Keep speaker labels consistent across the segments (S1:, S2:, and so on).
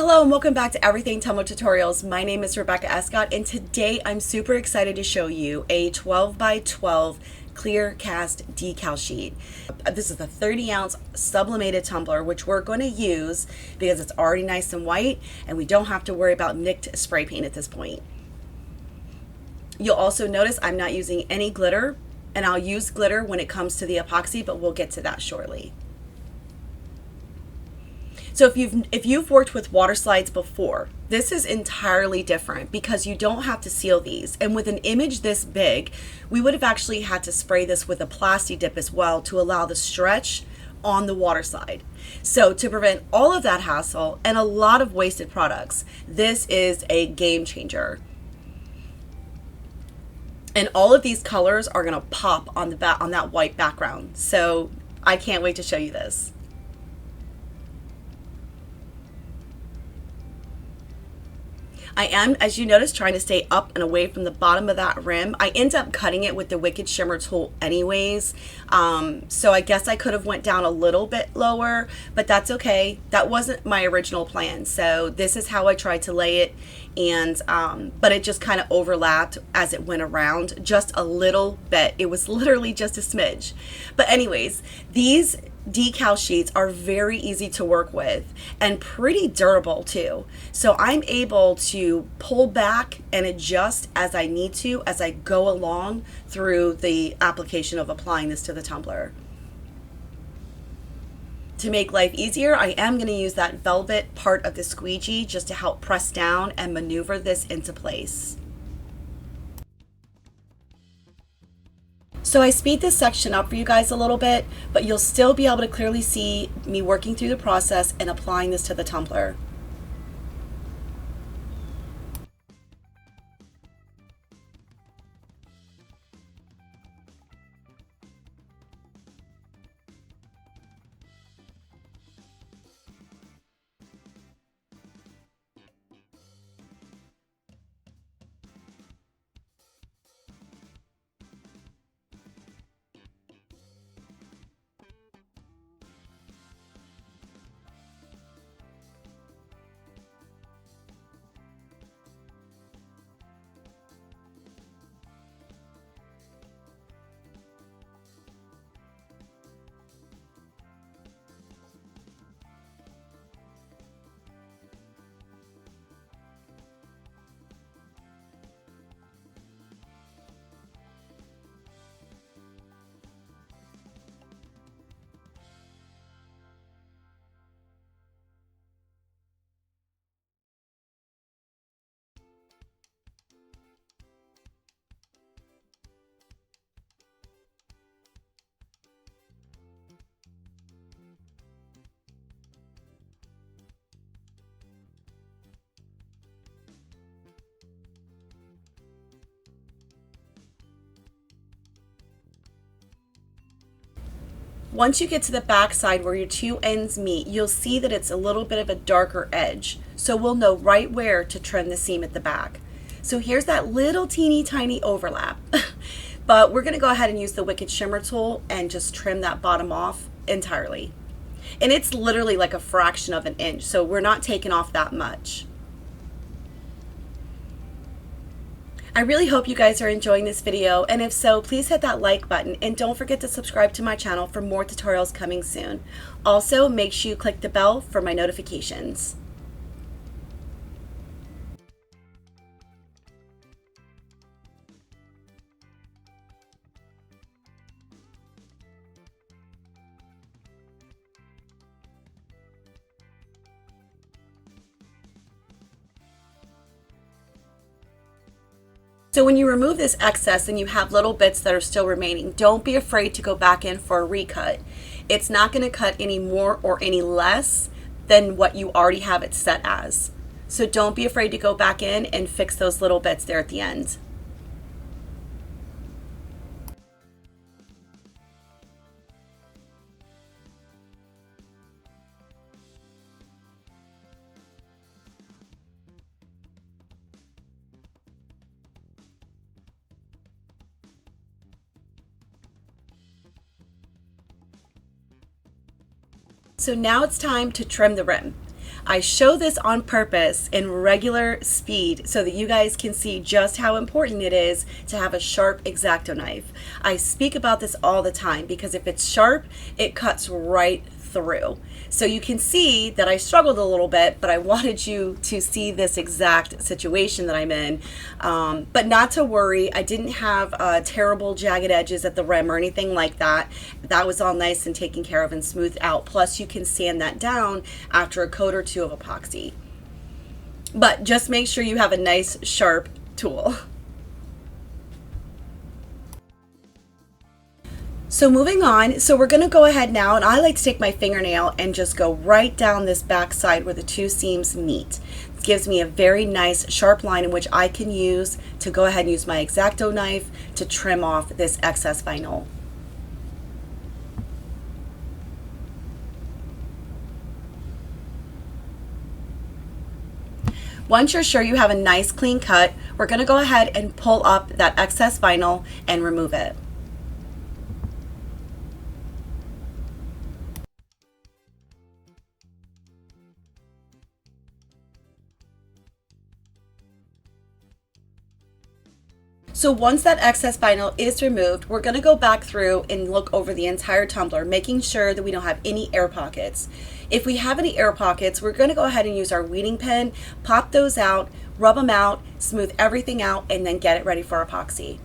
S1: Hello and welcome back to Everything Tumbler Tutorials. My name is Rebecca Escott and today I'm super excited to show you a 12 by 12 clear cast decal sheet. This is a 30-ounce sublimated tumbler which we're going to use because it's already nice and white and we don't have to worry about nicked spray paint at this point. You'll also notice I'm not using any glitter, and I'll use glitter when it comes to the epoxy, but we'll get to that shortly. So if you've worked with water slides before, this is entirely different because you don't have to seal these. And with an image this big, we would have actually had to spray this with a Plasti Dip as well to allow the stretch on the water slide. So to prevent all of that hassle and a lot of wasted products, this is a game changer. And all of these colors are going to pop on that white background. So I can't wait to show you this. I am, as you notice, trying to stay up and away from the bottom of that rim. I end up cutting it with the Wicked Shimmer tool anyways. So I guess I could have went down a little bit lower, but that's okay. That wasn't my original plan. So this is how I tried to lay it. And but it just kind of overlapped as it went around just a little bit. It was literally just a smidge. But anyways, these decal sheets are very easy to work with and pretty durable too. So I'm able to pull back and adjust as I need to as I go along through the application of applying this to the tumbler. To make life easier, I am going to use that velvet part of the squeegee just to help press down and maneuver this into place. So I speed this section up for you guys a little bit, but you'll still be able to clearly see me working through the process and applying this to the tumbler. Once you get to the back side where your two ends meet, you'll see that it's a little bit of a darker edge. So we'll know right where to trim the seam at the back. So here's that little teeny tiny overlap. But we're going to go ahead and use the Wicked Shimmer tool and just trim that bottom off entirely. And it's literally like a fraction of an inch, so we're not taking off that much. I really hope you guys are enjoying this video, and if so, please hit that like button and don't forget to subscribe to my channel for more tutorials coming soon. Also, make sure you click the bell for my notifications. So when you remove this excess and you have little bits that are still remaining, don't be afraid to go back in for a recut. It's not going to cut any more or any less than what you already have it set as. So don't be afraid to go back in and fix those little bits there at the end. So now it's time to trim the rim. I show this on purpose in regular speed so that you guys can see just how important it is to have a sharp X-Acto knife. I speak about this all the time because if it's sharp, it cuts right through. So you can see that I struggled a little bit, but I wanted you to see this exact situation that I'm in. But not to worry, I didn't have terrible jagged edges at the rim or anything like that. That was all nice and taken care of and smoothed out. Plus you can sand that down after a coat or two of epoxy. But just make sure you have a nice sharp tool. So moving on, so we're going to go ahead now, and I like to take my fingernail and just go right down this back side where the two seams meet. It gives me a very nice sharp line in which I can use to go ahead and use my X-Acto knife to trim off this excess vinyl. Once you're sure you have a nice clean cut, we're going to go ahead and pull up that excess vinyl and remove it. So once that excess vinyl is removed, we're going to go back through and look over the entire tumbler, making sure that we don't have any air pockets. If we have any air pockets, we're going to go ahead and use our weeding pen, pop those out, rub them out, smooth everything out, and then get it ready for epoxy.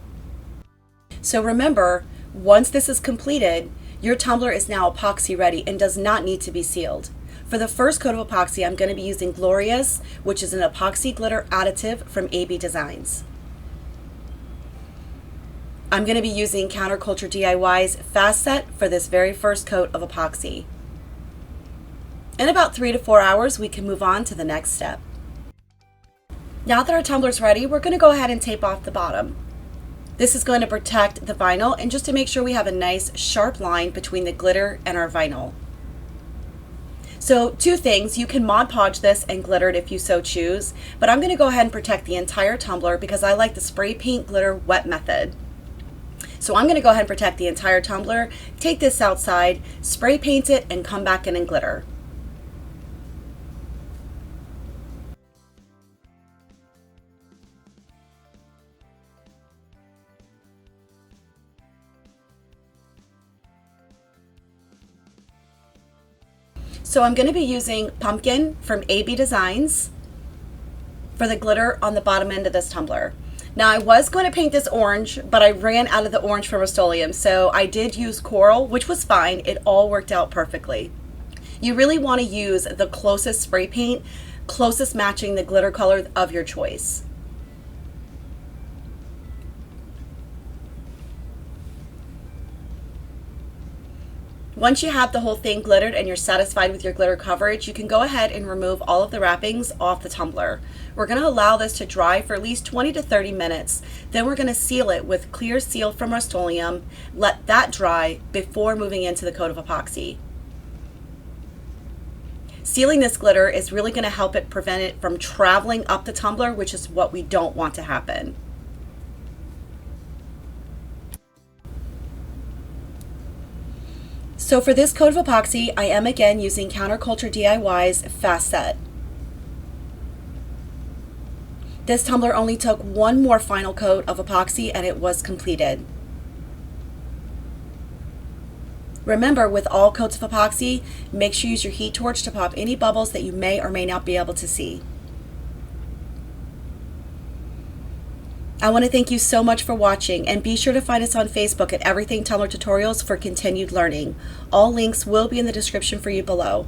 S1: So remember, once this is completed, your tumbler is now epoxy ready and does not need to be sealed. For the first coat of epoxy, I'm going to be using Glorious, which is an epoxy glitter additive from AB Designs. I'm going to be using Counterculture DIY's Fast Set for this very first coat of epoxy. In about 3 to 4 hours, we can move on to the next step. Now that our tumbler's ready, we're going to go ahead and tape off the bottom. This is going to protect the vinyl and just to make sure we have a nice sharp line between the glitter and our vinyl. So two things, you can Mod Podge this and glitter it if you so choose, but I'm going to go ahead and protect the entire tumbler because I like the spray paint glitter wet method. So I'm going to go ahead and protect the entire tumbler, take this outside, spray paint it, and come back in and glitter. So I'm going to be using Pumpkin from AB Designs for the glitter on the bottom end of this tumbler. Now I was going to paint this orange, but I ran out of the orange from Rust-Oleum, so I did use coral, which was fine. It all worked out perfectly. You really want to use the closest spray paint, closest matching the glitter color of your choice. Once you have the whole thing glittered and you're satisfied with your glitter coverage, you can go ahead and remove all of the wrappings off the tumbler. We're going to allow this to dry for at least 20 to 30 minutes. Then we're going to seal it with clear seal from Rust-Oleum, let that dry before moving into the coat of epoxy. Sealing this glitter is really going to help it prevent it from traveling up the tumbler, which is what we don't want to happen. So for this coat of epoxy, I am again using Counterculture DIY's Fast Set. This tumbler only took one more final coat of epoxy and it was completed. Remember, with all coats of epoxy, make sure you use your heat torch to pop any bubbles that you may or may not be able to see. I want to thank you so much for watching, and be sure to find us on Facebook at Everything Tumbler Tutorials for continued learning. All links will be in the description for you below.